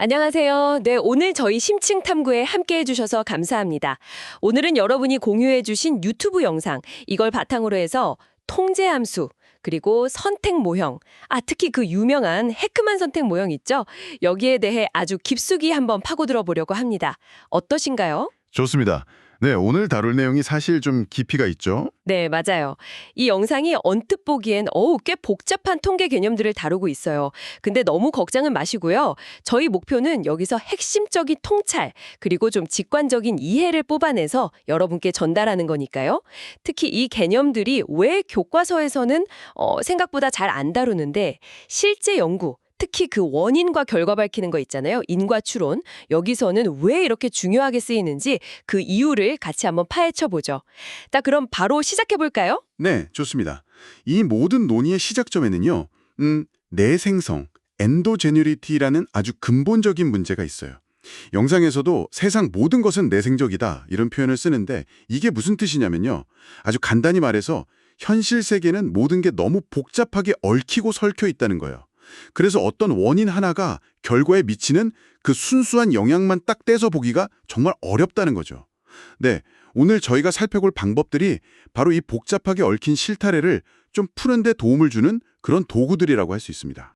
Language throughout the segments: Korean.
안녕하세요. 네, 오늘 저희 심층 탐구에 함께 해주셔서 감사합니다. 오늘은 여러분이 공유해주신 유튜브 영상, 이걸 바탕으로 해서 통제 함수, 그리고 선택 모형, 특히 그 유명한 헤크만 선택 모형 있죠? 여기에 대해 아주 깊숙이 한번 파고들어 보려고 합니다. 어떠신가요? 좋습니다. 네, 오늘 다룰 내용이 사실 좀 깊이가 있죠. 네, 맞아요. 이 영상이 언뜻 보기엔 꽤 복잡한 통계 개념들을 다루고 있어요. 근데 너무 걱정은 마시고요. 저희 목표는 여기서 핵심적인 통찰, 그리고 좀 직관적인 이해를 뽑아내서 여러분께 전달하는 거니까요. 특히 이 개념들이 왜 교과서에서는 생각보다 잘 안 다루는데 실제 연구, 특히 그 원인과 결과 밝히는 거 있잖아요. 인과 추론. 여기서는 왜 이렇게 중요하게 쓰이는지 그 이유를 같이 한번 파헤쳐 보죠. 그럼 바로 시작해 볼까요? 네, 좋습니다. 이 모든 논의의 시작점에는요, 내생성, 엔도제뉴리티라는 아주 근본적인 문제가 있어요. 영상에서도 세상 모든 것은 내생적이다 이런 표현을 쓰는데 이게 무슨 뜻이냐면요. 아주 간단히 말해서 현실 세계는 모든 게 너무 복잡하게 얽히고 설켜 있다는 거예요. 그래서 어떤 원인 하나가 결과에 미치는 그 순수한 영향만 딱 떼서 보기가 정말 어렵다는 거죠. 네, 오늘 저희가 살펴볼 방법들이 바로 이 복잡하게 얽힌 실타래를 좀 푸는 데 도움을 주는 그런 도구들이라고 할 수 있습니다.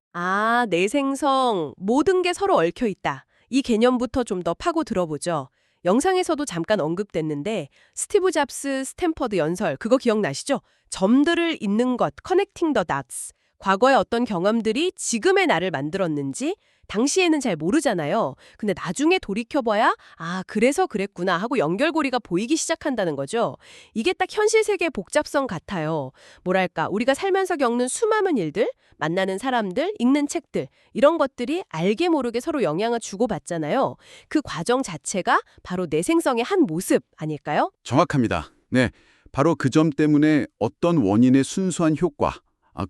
내생성, 모든 게 서로 얽혀 있다. 이 개념부터 좀 더 파고 들어보죠. 영상에서도 잠깐 언급됐는데 스티브 잡스 스탠퍼드 연설, 그거 기억나시죠? 점들을 잇는 것, connecting the dots. 과거의 어떤 경험들이 지금의 나를 만들었는지 당시에는 잘 모르잖아요. 근데 나중에 돌이켜봐야 그래서 그랬구나 하고 연결고리가 보이기 시작한다는 거죠. 이게 딱 현실 세계의 복잡성 같아요. 뭐랄까, 우리가 살면서 겪는 수많은 일들, 만나는 사람들, 읽는 책들, 이런 것들이 알게 모르게 서로 영향을 주고받잖아요. 그 과정 자체가 바로 내생성의 한 모습 아닐까요? 정확합니다. 네, 바로 그 점 때문에 어떤 원인의 순수한 효과,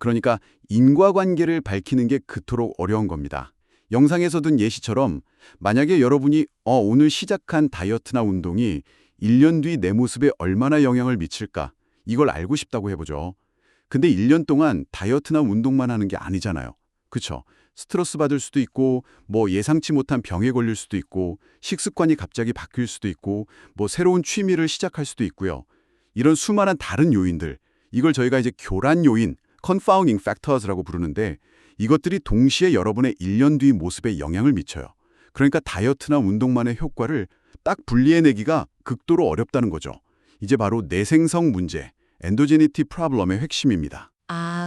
그러니까 인과관계를 밝히는 게 그토록 어려운 겁니다. 영상에서 든 예시처럼 만약에 여러분이 오늘 시작한 다이어트나 운동이 1년 뒤 내 모습에 얼마나 영향을 미칠까 이걸 알고 싶다고 해보죠. 근데 1년 동안 다이어트나 운동만 하는 게 아니잖아요. 그쵸? 스트레스 받을 수도 있고 예상치 못한 병에 걸릴 수도 있고 식습관이 갑자기 바뀔 수도 있고 새로운 취미를 시작할 수도 있고요. 이런 수많은 다른 요인들, 이걸 저희가 이제 교란 요인, confounding factors라고 부르는데 이것들이 동시에 여러분의 1년 뒤 모습에 영향을 미쳐요. 그러니까 다이어트나 운동만의 효과를 딱 분리해내기가 극도로 어렵다는 거죠. 이제 바로 내생성 문제, 엔도제니티 프로블럼의 핵심입니다.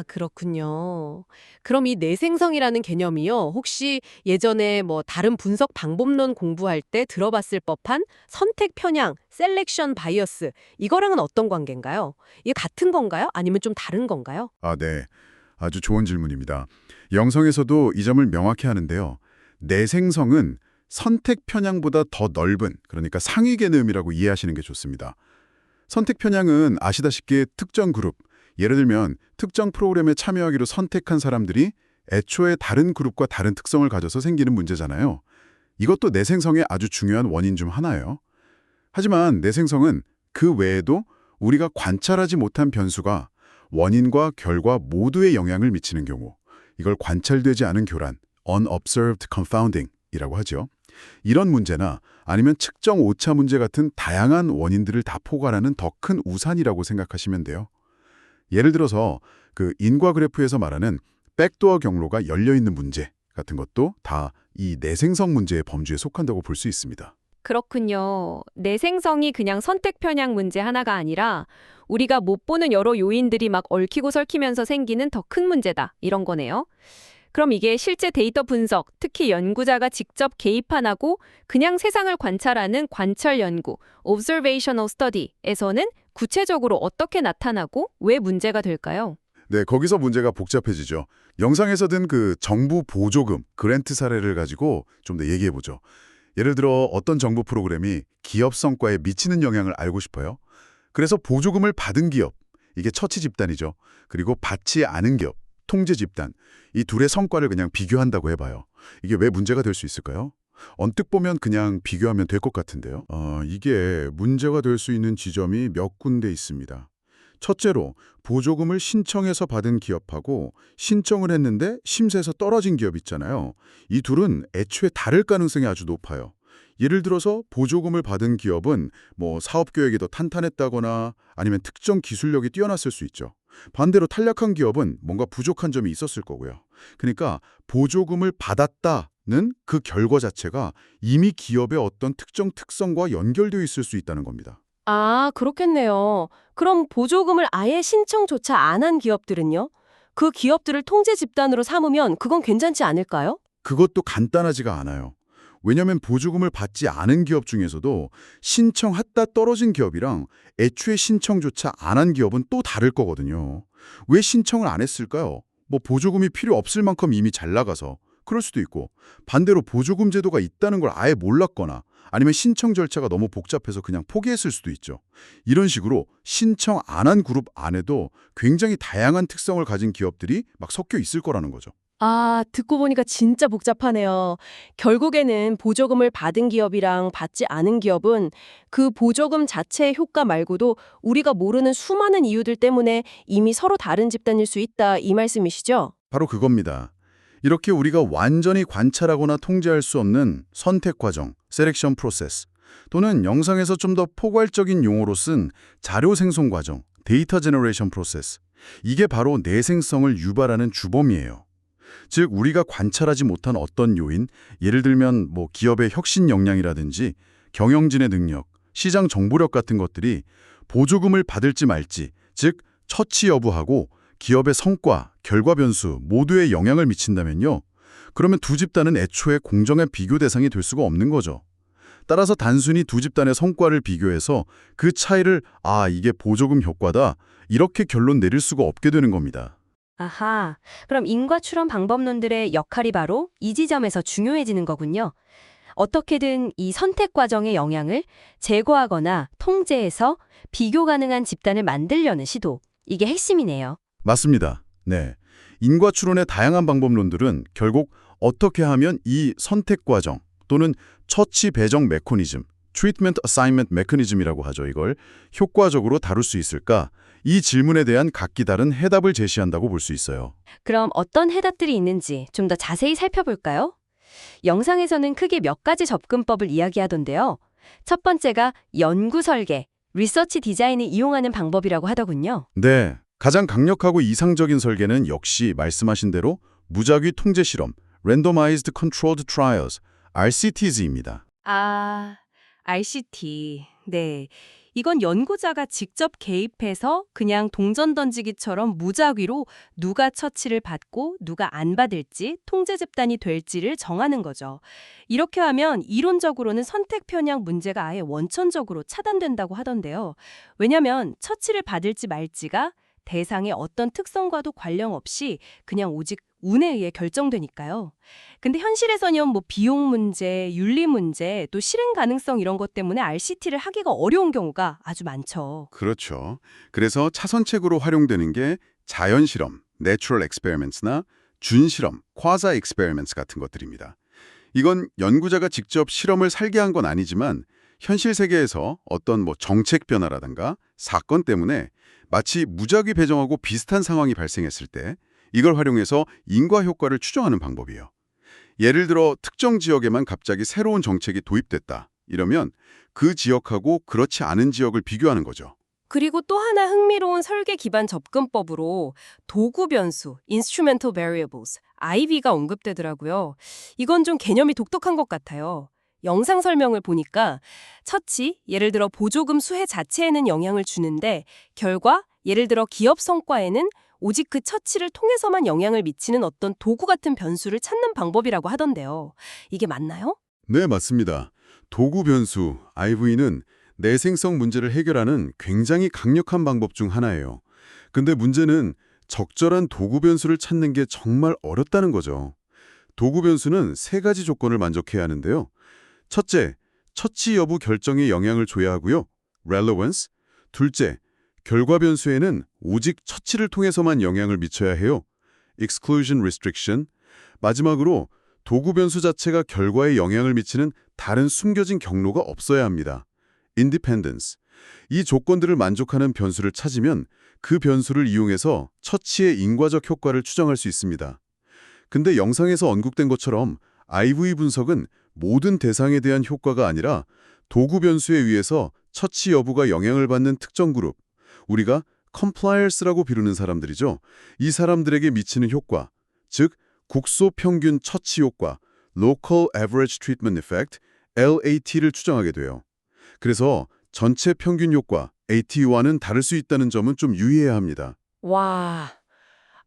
그렇군요. 그럼 이 내생성이라는 개념이요. 혹시 예전에 다른 분석 방법론 공부할 때 들어봤을 법한 선택 편향, 셀렉션 바이어스, 이거랑은 어떤 관계인가요? 이게 같은 건가요? 아니면 좀 다른 건가요? 네. 아주 좋은 질문입니다. 영성에서도 이 점을 명확히 하는데요. 내생성은 선택 편향보다 더 넓은, 그러니까 상위 개념이라고 이해하시는 게 좋습니다. 선택 편향은 아시다시피 특정 그룹, 예를 들면 특정 프로그램에 참여하기로 선택한 사람들이 애초에 다른 그룹과 다른 특성을 가져서 생기는 문제잖아요. 이것도 내생성의 아주 중요한 원인 중 하나예요. 하지만 내생성은 그 외에도 우리가 관찰하지 못한 변수가 원인과 결과 모두에 영향을 미치는 경우, 이걸 관찰되지 않은 교란, unobserved confounding이라고 하죠. 이런 문제나 아니면 측정 오차 문제 같은 다양한 원인들을 다 포괄하는 더 큰 우산이라고 생각하시면 돼요. 예를 들어서 그 인과 그래프에서 말하는 백도어 경로가 열려있는 문제 같은 것도 다 이 내생성 문제의 범주에 속한다고 볼 수 있습니다. 그렇군요. 내생성이 그냥 선택 편향 문제 하나가 아니라 우리가 못 보는 여러 요인들이 막 얽히고 설키면서 생기는 더 큰 문제다. 이런 거네요. 그럼 이게 실제 데이터 분석, 특히 연구자가 직접 개입 안 하고 그냥 세상을 관찰하는 관찰 연구, observational study에서는 구체적으로 어떻게 나타나고 왜 문제가 될까요? 네, 거기서 문제가 복잡해지죠. 영상에서 든 그 정부 보조금, 그랜트 사례를 가지고 좀 더 얘기해보죠. 예를 들어 어떤 정부 프로그램이 기업 성과에 미치는 영향을 알고 싶어요. 그래서 보조금을 받은 기업, 이게 처치 집단이죠. 그리고 받지 않은 기업, 통제 집단, 이 둘의 성과를 그냥 비교한다고 해봐요. 이게 왜 문제가 될 수 있을까요? 언뜻 보면 그냥 비교하면 될 것 같은데요. 이게 문제가 될 수 있는 지점이 몇 군데 있습니다. 첫째로 보조금을 신청해서 받은 기업하고 신청을 했는데 심사에서 떨어진 기업 있잖아요. 이 둘은 애초에 다를 가능성이 아주 높아요. 예를 들어서 보조금을 받은 기업은 사업 계획이 더 탄탄했다거나 아니면 특정 기술력이 뛰어났을 수 있죠. 반대로 탈락한 기업은 뭔가 부족한 점이 있었을 거고요. 그러니까 보조금을 받았다는 그 결과 자체가 이미 기업의 어떤 특정 특성과 연결되어 있을 수 있다는 겁니다. 아, 그렇겠네요. 그럼 보조금을 아예 신청조차 안 한 기업들은요? 그 기업들을 통제 집단으로 삼으면 그건 괜찮지 않을까요? 그것도 간단하지가 않아요. 왜냐하면 보조금을 받지 않은 기업 중에서도 신청했다 떨어진 기업이랑 애초에 신청조차 안 한 기업은 또 다를 거거든요. 왜 신청을 안 했을까요? 보조금이 필요 없을 만큼 이미 잘 나가서 그럴 수도 있고, 반대로 보조금 제도가 있다는 걸 아예 몰랐거나 아니면 신청 절차가 너무 복잡해서 그냥 포기했을 수도 있죠. 이런 식으로 신청 안 한 그룹 안에도 굉장히 다양한 특성을 가진 기업들이 막 섞여 있을 거라는 거죠. 아, 듣고 보니까 진짜 복잡하네요. 결국에는 보조금을 받은 기업이랑 받지 않은 기업은 그 보조금 자체의 효과 말고도 우리가 모르는 수많은 이유들 때문에 이미 서로 다른 집단일 수 있다, 이 말씀이시죠? 바로 그겁니다. 이렇게 우리가 완전히 관찰하거나 통제할 수 없는 선택 과정, 셀렉션 프로세스, 또는 영상에서 좀 더 포괄적인 용어로 쓴 자료 생성 과정, 데이터 제너레이션 프로세스, 이게 바로 내생성을 유발하는 주범이에요. 즉 우리가 관찰하지 못한 어떤 요인, 예를 들면 기업의 혁신 역량이라든지 경영진의 능력, 시장 정보력 같은 것들이 보조금을 받을지 말지, 즉 처치 여부하고 기업의 성과, 결과 변수 모두에 영향을 미친다면요. 그러면 두 집단은 애초에 공정한 비교 대상이 될 수가 없는 거죠. 따라서 단순히 두 집단의 성과를 비교해서 그 차이를 이게 보조금 효과다 이렇게 결론 내릴 수가 없게 되는 겁니다. 아하, 그럼 인과추론 방법론들의 역할이 바로 이 지점에서 중요해지는 거군요. 어떻게든 이 선택 과정의 영향을 제거하거나 통제해서 비교 가능한 집단을 만들려는 시도, 이게 핵심이네요. 맞습니다. 네. 인과추론의 다양한 방법론들은 결국 어떻게 하면 이 선택 과정 또는 처치 배정 메커니즘, 트리트먼트 어사인먼트 메커니즘이라고 하죠. 이걸 효과적으로 다룰 수 있을까? 이 질문에 대한 각기 다른 해답을 제시한다고 볼 수 있어요. 그럼 어떤 해답들이 있는지 좀 더 자세히 살펴볼까요? 영상에서는 크게 몇 가지 접근법을 이야기하던데요. 첫 번째가 연구 설계, 리서치 디자인을 이용하는 방법이라고 하더군요. 네. 가장 강력하고 이상적인 설계는 역시 말씀하신 대로 무작위 통제 실험, Randomized Controlled Trials, RCTs입니다. 아, RCT. 네. 이건 연구자가 직접 개입해서 그냥 동전 던지기처럼 무작위로 누가 처치를 받고 누가 안 받을지, 통제 집단이 될지를 정하는 거죠. 이렇게 하면 이론적으로는 선택 편향 문제가 아예 원천적으로 차단된다고 하던데요. 왜냐면 처치를 받을지 말지가 대상의 어떤 특성과도 관련 없이 그냥 오직 운에 의해 결정되니까요. 근데 현실에서는 비용 문제, 윤리 문제, 또 실행 가능성 이런 것 때문에 RCT를 하기가 어려운 경우가 아주 많죠. 그렇죠. 그래서 차선책으로 활용되는 게 자연 실험, Natural Experiments나 준실험, Quasi Experiments 같은 것들입니다. 이건 연구자가 직접 실험을 설계한 건 아니지만 현실 세계에서 어떤 정책 변화라든가 사건 때문에 마치 무작위 배정하고 비슷한 상황이 발생했을 때 이걸 활용해서 인과 효과를 추정하는 방법이에요. 예를 들어 특정 지역에만 갑자기 새로운 정책이 도입됐다. 이러면 그 지역하고 그렇지 않은 지역을 비교하는 거죠. 그리고 또 하나 흥미로운 설계 기반 접근법으로 도구 변수, Instrumental Variables, IV가 언급되더라고요. 이건 좀 개념이 독특한 것 같아요. 영상 설명을 보니까 처치, 예를 들어 보조금 수혜 자체에는 영향을 주는데 결과, 예를 들어 기업 성과에는 오직 그 처치를 통해서만 영향을 미치는 어떤 도구 같은 변수를 찾는 방법이라고 하던데요. 이게 맞나요? 네, 맞습니다. 도구 변수, IV는 내생성 문제를 해결하는 굉장히 강력한 방법 중 하나예요. 근데 문제는 적절한 도구 변수를 찾는 게 정말 어렵다는 거죠. 도구 변수는 세 가지 조건을 만족해야 하는데요. 첫째, 처치 여부 결정에 영향을 줘야 하고요. relevance. 둘째, 결과 변수에는 오직 처치를 통해서만 영향을 미쳐야 해요. exclusion restriction. 마지막으로 도구 변수 자체가 결과에 영향을 미치는 다른 숨겨진 경로가 없어야 합니다. independence. 이 조건들을 만족하는 변수를 찾으면 그 변수를 이용해서 처치의 인과적 효과를 추정할 수 있습니다. 근데 영상에서 언급된 것처럼 IV 분석은 모든 대상에 대한 효과가 아니라 도구 변수에 의해서 처치 여부가 영향을 받는 특정 그룹, 우리가 compliers라고 비르는 사람들이죠. 이 사람들에게 미치는 효과, 즉 국소 평균 처치 효과, Local Average Treatment Effect, LAT를 추정하게 돼요. 그래서 전체 평균 효과, AT와는 다를 수 있다는 점은 좀 유의해야 합니다. 와,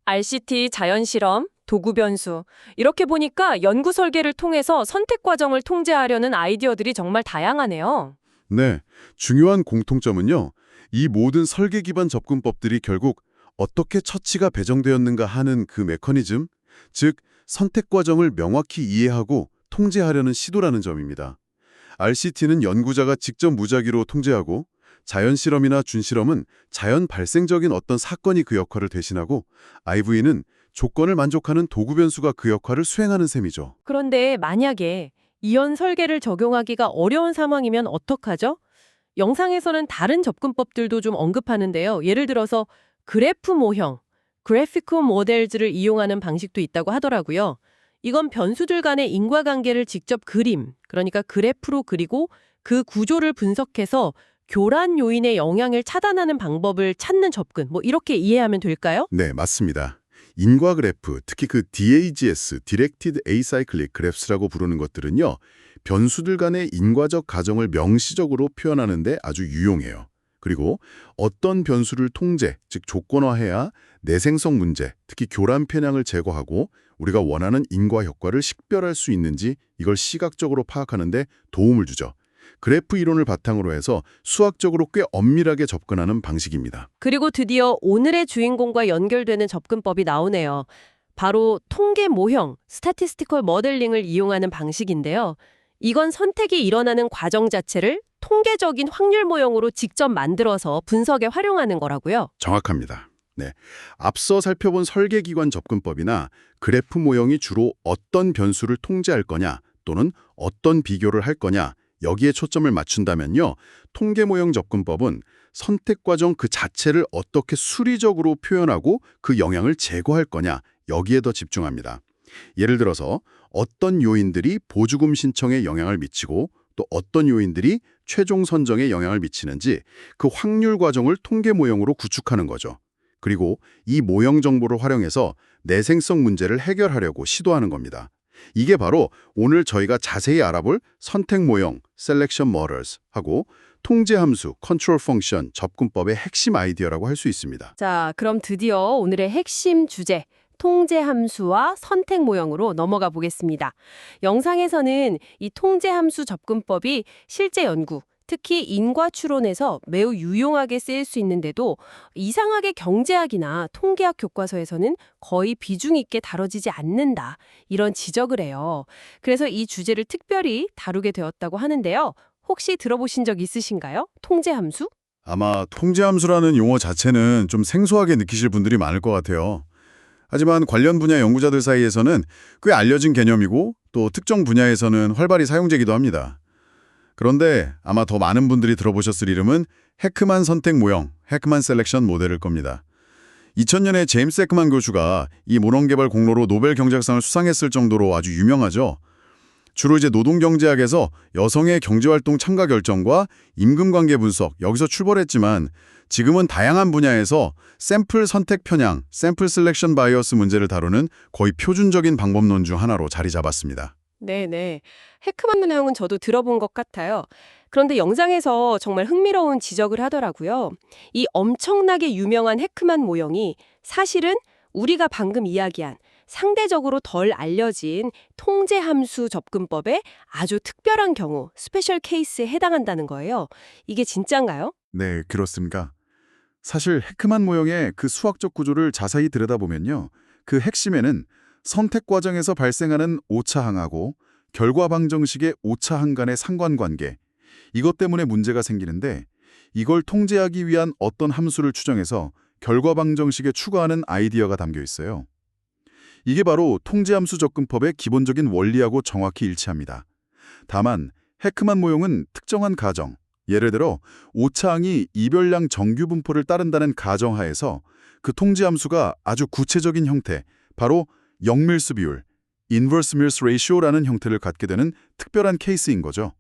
RCT 자연실험, 도구 변수. 이렇게 보니까 연구 설계를 통해서 선택 과정을 통제하려는 아이디어들이 정말 다양하네요. 네, 중요한 공통점은요. 이 모든 설계 기반 접근법들이 결국 어떻게 처치가 배정되었는가 하는 그 메커니즘, 즉 선택 과정을 명확히 이해하고 통제하려는 시도라는 점입니다. RCT는 연구자가 직접 무작위로 통제하고 자연실험이나 준실험은 자연 발생적인 어떤 사건이 그 역할을 대신하고 IV는 조건을 만족하는 도구 변수가 그 역할을 수행하는 셈이죠. 그런데 만약에 이원 설계를 적용하기가 어려운 상황이면 어떡하죠? 영상에서는 다른 접근법들도 좀 언급하는데요. 예를 들어서 그래프 모형, 그래피컬 모델즈를 이용하는 방식도 있다고 하더라고요. 이건 변수들 간의 인과관계를 직접 그러니까 그래프로 그리고 그 구조를 분석해서 교란 요인의 영향을 차단하는 방법을 찾는 접근, 이렇게 이해하면 될까요? 네, 맞습니다. 인과 그래프, 특히 그 DAGS, Directed Acyclic Graphs라고 부르는 것들은요. 변수들 간의 인과적 가정을 명시적으로 표현하는 데 아주 유용해요. 그리고 어떤 변수를 통제, 즉 조건화해야 내생성 문제, 특히 교란 편향을 제거하고 우리가 원하는 인과 효과를 식별할 수 있는지 이걸 시각적으로 파악하는 데 도움을 주죠. 그래프 이론을 바탕으로 해서 수학적으로 꽤 엄밀하게 접근하는 방식입니다. 그리고 드디어 오늘의 주인공과 연결되는 접근법이 나오네요. 바로 통계 모형, 스태티스티컬 모델링을 이용하는 방식인데요. 이건 선택이 일어나는 과정 자체를 통계적인 확률 모형으로 직접 만들어서 분석에 활용하는 거라고요. 정확합니다. 네, 앞서 살펴본 설계기관 접근법이나 그래프 모형이 주로 어떤 변수를 통제할 거냐 또는 어떤 비교를 할 거냐 여기에 초점을 맞춘다면요. 통계 모형 접근법은 선택 과정 그 자체를 어떻게 수리적으로 표현하고 그 영향을 제거할 거냐 여기에 더 집중합니다. 예를 들어서 어떤 요인들이 보조금 신청에 영향을 미치고 또 어떤 요인들이 최종 선정에 영향을 미치는지 그 확률 과정을 통계 모형으로 구축하는 거죠. 그리고 이 모형 정보를 활용해서 내생성 문제를 해결하려고 시도하는 겁니다. 이게 바로 오늘 저희가 자세히 알아볼 선택 모형, Selection Models 하고 통제 함수, Control Function 접근법의 핵심 아이디어라고 할 수 있습니다. 자, 그럼 드디어 오늘의 핵심 주제, 통제 함수와 선택 모형으로 넘어가 보겠습니다. 영상에서는 이 통제 함수 접근법이 실제 연구, 특히 인과 추론에서 매우 유용하게 쓰일 수 있는데도 이상하게 경제학이나 통계학 교과서에서는 거의 비중 있게 다뤄지지 않는다. 이런 지적을 해요. 그래서 이 주제를 특별히 다루게 되었다고 하는데요. 혹시 들어보신 적 있으신가요? 통제 함수? 아마 통제함수라는 용어 자체는 좀 생소하게 느끼실 분들이 많을 것 같아요. 하지만 관련 분야 연구자들 사이에서는 꽤 알려진 개념이고 또 특정 분야에서는 활발히 사용되기도 합니다. 그런데 아마 더 많은 분들이 들어보셨을 이름은 헤크만 선택 모형, 헤크만 셀렉션 모델일 겁니다. 2000년에 제임스 헤크만 교수가 이 모론 개발 공로로 노벨 경제학상을 수상했을 정도로 아주 유명하죠. 주로 이제 노동경제학에서 여성의 경제활동 참가 결정과 임금관계 분석, 여기서 출발했지만 지금은 다양한 분야에서 샘플 선택 편향, 샘플 셀렉션 바이어스 문제를 다루는 거의 표준적인 방법론 중 하나로 자리 잡았습니다. 네네. 헤크만 내용은 저도 들어본 것 같아요. 그런데 영상에서 정말 흥미로운 지적을 하더라고요. 이 엄청나게 유명한 헤크만 모형이 사실은 우리가 방금 이야기한 상대적으로 덜 알려진 통제 함수 접근법의 아주 특별한 경우, 스페셜 케이스에 해당한다는 거예요. 이게 진짠가요? 네, 그렇습니다. 사실 헤크만 모형의 그 수학적 구조를 자세히 들여다보면요. 그 핵심에는 선택 과정에서 발생하는 오차항하고 결과 방정식의 오차항 간의 상관관계, 이것 때문에 문제가 생기는데 이걸 통제하기 위한 어떤 함수를 추정해서 결과 방정식에 추가하는 아이디어가 담겨 있어요. 이게 바로 통제함수 접근법의 기본적인 원리하고 정확히 일치합니다. 다만 헤크만 모형은 특정한 가정, 예를 들어 오차항이 이별량 정규 분포를 따른다는 가정하에서 그 통제 함수가 아주 구체적인 형태, 바로 역밀수 비율, inverse Mills ratio라는 형태를 갖게 되는 특별한 케이스인 거죠.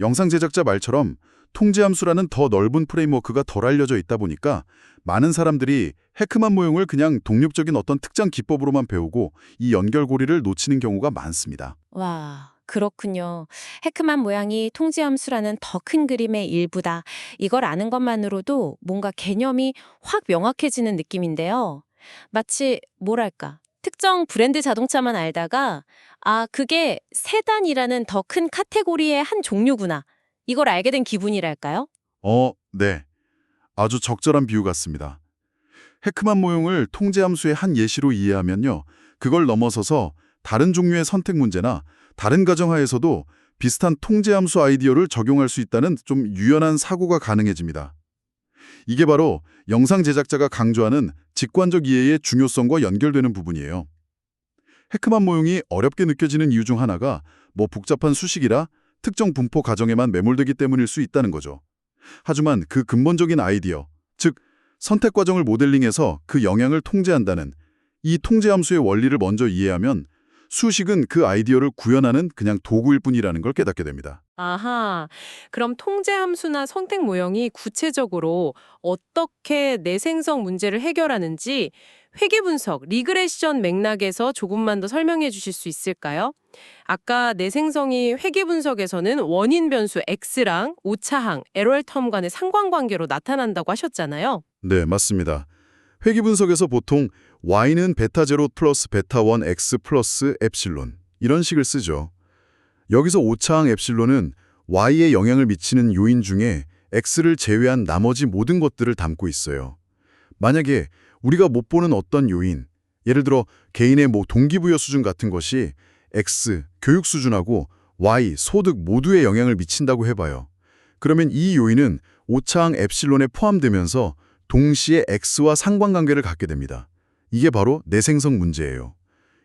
영상 제작자 말처럼 통제 함수라는 더 넓은 프레임워크가 덜 알려져 있다 보니까 많은 사람들이 헤크만 모형을 그냥 독립적인 어떤 특정 기법으로만 배우고 이 연결고리를 놓치는 경우가 많습니다. 와, 그렇군요. 헤크만 모양이 통제함수라는 더 큰 그림의 일부다. 이걸 아는 것만으로도 뭔가 개념이 확 명확해지는 느낌인데요. 마치 뭐랄까, 특정 브랜드 자동차만 알다가 아, 그게 세단이라는 더 큰 카테고리의 한 종류구나. 이걸 알게 된 기분이랄까요? 네. 아주 적절한 비유 같습니다. 헤크만 모형을 통제 함수의 한 예시로 이해하면요. 그걸 넘어서서 다른 종류의 선택 문제나 다른 가정하에서도 비슷한 통제 함수 아이디어를 적용할 수 있다는 좀 유연한 사고가 가능해집니다. 이게 바로 영상 제작자가 강조하는 직관적 이해의 중요성과 연결되는 부분이에요. 헤크만 모형이 어렵게 느껴지는 이유 중 하나가 뭐 복잡한 수식이라 특정 분포 가정에만 매몰되기 때문일 수 있다는 거죠. 하지만 그 근본적인 아이디어, 즉 선택 과정을 모델링해서 그 영향을 통제한다는 이 통제 함수의 원리를 먼저 이해하면 수식은 그 아이디어를 구현하는 그냥 도구일 뿐이라는 걸 깨닫게 됩니다. 아하, 그럼 통제 함수나 선택 모형이 구체적으로 어떻게 내생성 문제를 해결하는지 회계 분석, 리그레션 맥락에서 조금만 더 설명해 주실 수 있을까요? 아까 내생성이 회계 분석에서는 원인 변수 X랑 오차항, 에럴 텀 간의 상관관계로 나타난다고 하셨잖아요. 네, 맞습니다. 회귀 분석에서 보통 y는 베타 제로 플러스 베타 1 x 플러스 엡실론 이런 식을 쓰죠. 여기서 오차항 엡실론은 y에 영향을 미치는 요인 중에 x를 제외한 나머지 모든 것들을 담고 있어요. 만약에 우리가 못 보는 어떤 요인, 예를 들어 개인의 동기부여 수준 같은 것이 x, 교육 수준하고 y, 소득 모두에 영향을 미친다고 해봐요. 그러면 이 요인은 오차항 엡실론에 포함되면서 동시에 x와 상관관계를 갖게 됩니다. 이게 바로 내생성 문제예요.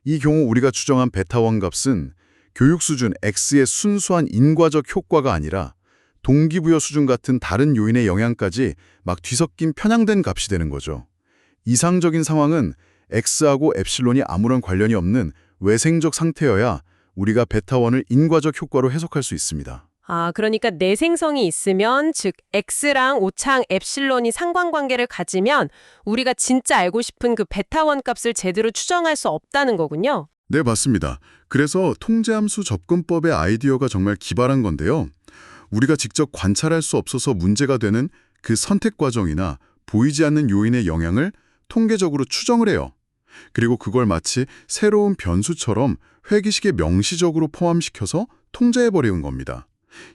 이 경우 우리가 추정한 베타1 값은 교육 수준 x의 순수한 인과적 효과가 아니라 동기부여 수준 같은 다른 요인의 영향까지 막 뒤섞인 편향된 값이 되는 거죠. 이상적인 상황은 x하고 엡실론이 아무런 관련이 없는 외생적 상태여야 우리가 베타1을 인과적 효과로 해석할 수 있습니다. 아, 그러니까 내생성이 있으면, 즉 X랑 오차항 엡실론이 상관관계를 가지면 우리가 진짜 알고 싶은 그 베타1 값을 제대로 추정할 수 없다는 거군요. 네, 맞습니다. 그래서 통제함수 접근법의 아이디어가 정말 기발한 건데요. 우리가 직접 관찰할 수 없어서 문제가 되는 그 선택 과정이나 보이지 않는 요인의 영향을 통계적으로 추정을 해요. 그리고 그걸 마치 새로운 변수처럼 회기식에 명시적으로 포함시켜서 통제해버리는 겁니다.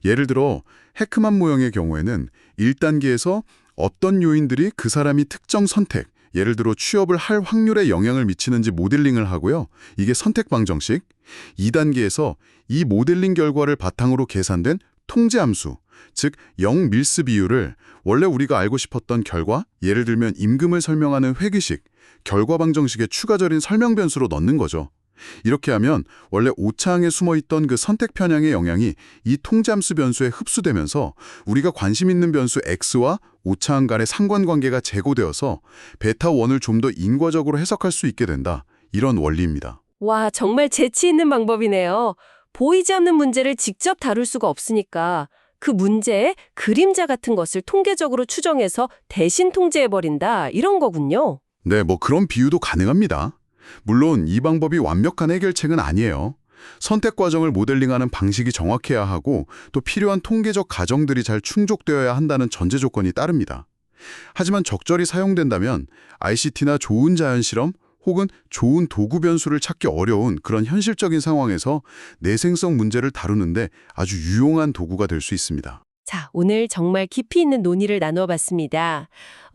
예를 들어 헤크만 모형의 경우에는 1단계에서 어떤 요인들이 그 사람이 특정 선택, 예를 들어 취업을 할 확률에 영향을 미치는지 모델링을 하고요. 이게 선택 방정식. 2단계에서 이 모델링 결과를 바탕으로 계산된 통제함수, 즉 역밀수 비율을 원래 우리가 알고 싶었던 결과, 예를 들면 임금을 설명하는 회기식, 결과 방정식의 추가적인 설명 변수로 넣는 거죠. 이렇게 하면 원래 오차항에 숨어있던 그 선택 편향의 영향이 이 통제함수 변수에 흡수되면서 우리가 관심 있는 변수 x와 오차항 간의 상관관계가 제고되어서 베타1을 좀 더 인과적으로 해석할 수 있게 된다. 이런 원리입니다. 와, 정말 재치 있는 방법이네요. 보이지 않는 문제를 직접 다룰 수가 없으니까 그 문제의 그림자 같은 것을 통계적으로 추정해서 대신 통제해버린다, 이런 거군요. 네, 그런 비유도 가능합니다. 물론 이 방법이 완벽한 해결책은 아니에요. 선택 과정을 모델링하는 방식이 정확해야 하고 또 필요한 통계적 가정들이 잘 충족되어야 한다는 전제 조건이 따릅니다. 하지만 적절히 사용된다면 ICT나 좋은 자연 실험 혹은 좋은 도구 변수를 찾기 어려운 그런 현실적인 상황에서 내생성 문제를 다루는데 아주 유용한 도구가 될 수 있습니다. 자, 오늘 정말 깊이 있는 논의를 나누어 봤습니다.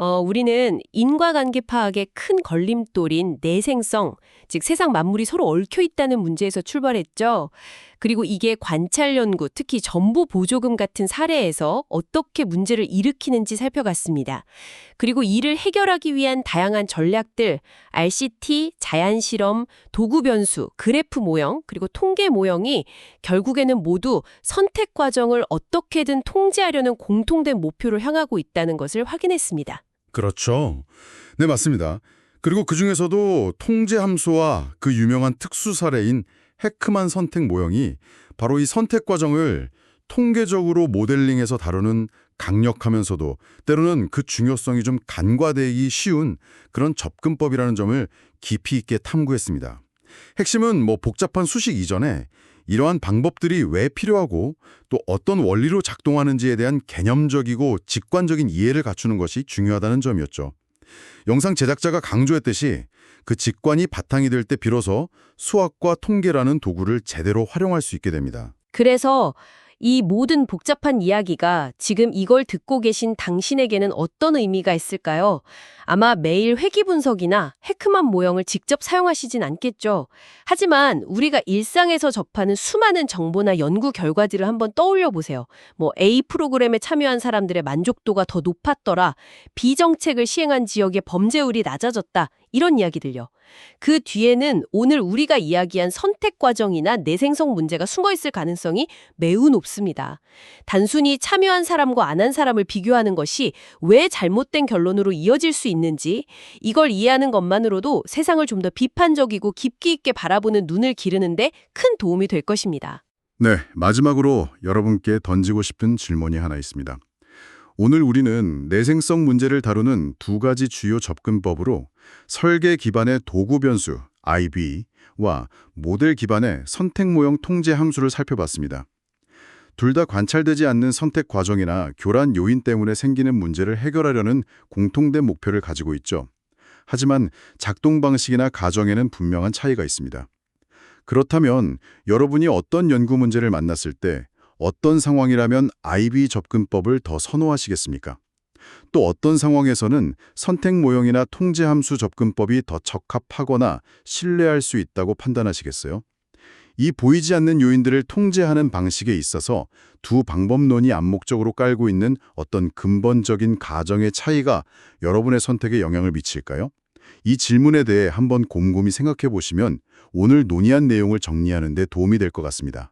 우리는 인과관계 파악의 큰 걸림돌인 내생성, 즉 세상 만물이 서로 얽혀 있다는 문제에서 출발했죠. 그리고 이게 관찰 연구, 특히 정보 보조금 같은 사례에서 어떻게 문제를 일으키는지 살펴봤습니다. 그리고 이를 해결하기 위한 다양한 전략들, RCT, 자연 실험, 도구 변수, 그래프 모형, 그리고 통계 모형이 결국에는 모두 선택 과정을 어떻게든 통제하려는 공통된 목표를 향하고 있다는 것을 확인했습니다. 그렇죠. 네, 맞습니다. 그리고 그중에서도 통제 함수와 그 유명한 특수 사례인 헤크만 선택 모형이 바로 이 선택 과정을 통계적으로 모델링해서 다루는 강력하면서도 때로는 그 중요성이 좀 간과되기 쉬운 그런 접근법이라는 점을 깊이 있게 탐구했습니다. 핵심은 복잡한 수식 이전에 이러한 방법들이 왜 필요하고 또 어떤 원리로 작동하는지에 대한 개념적이고 직관적인 이해를 갖추는 것이 중요하다는 점이었죠. 영상 제작자가 강조했듯이 그 직관이 바탕이 될 때 비로소 수학과 통계라는 도구를 제대로 활용할 수 있게 됩니다. 그래서 이 모든 복잡한 이야기가 지금 이걸 듣고 계신 당신에게는 어떤 의미가 있을까요? 아마 매일 회귀 분석이나 헤크만 모형을 직접 사용하시진 않겠죠. 하지만 우리가 일상에서 접하는 수많은 정보나 연구 결과들을 한번 떠올려 보세요. A 프로그램에 참여한 사람들의 만족도가 더 높았더라. B 정책을 시행한 지역의 범죄율이 낮아졌다. 이런 이야기들요. 그 뒤에는 오늘 우리가 이야기한 선택 과정이나 내생성 문제가 숨어 있을 가능성이 매우 높습니다. 단순히 참여한 사람과 안 한 사람을 비교하는 것이 왜 잘못된 결론으로 이어질 수 있는지, 이걸 이해하는 것만으로도 세상을 좀 더 비판적이고 깊이 있게 바라보는 눈을 기르는데 큰 도움이 될 것입니다. 네, 마지막으로 여러분께 던지고 싶은 질문이 하나 있습니다. 오늘 우리는 내생성 문제를 다루는 두 가지 주요 접근법으로 설계 기반의 도구 변수, IB와 모델 기반의 선택 모형 통제 함수를 살펴봤습니다. 둘 다 관찰되지 않는 선택 과정이나 교란 요인 때문에 생기는 문제를 해결하려는 공통된 목표를 가지고 있죠. 하지만 작동 방식이나 가정에는 분명한 차이가 있습니다. 그렇다면 여러분이 어떤 연구 문제를 만났을 때 어떤 상황이라면 IB 접근법을 더 선호하시겠습니까? 또 어떤 상황에서는 선택 모형이나 통제 함수 접근법이 더 적합하거나 신뢰할 수 있다고 판단하시겠어요? 이 보이지 않는 요인들을 통제하는 방식에 있어서 두 방법론이 암묵적으로 깔고 있는 어떤 근본적인 가정의 차이가 여러분의 선택에 영향을 미칠까요? 이 질문에 대해 한번 곰곰이 생각해 보시면 오늘 논의한 내용을 정리하는 데 도움이 될 것 같습니다.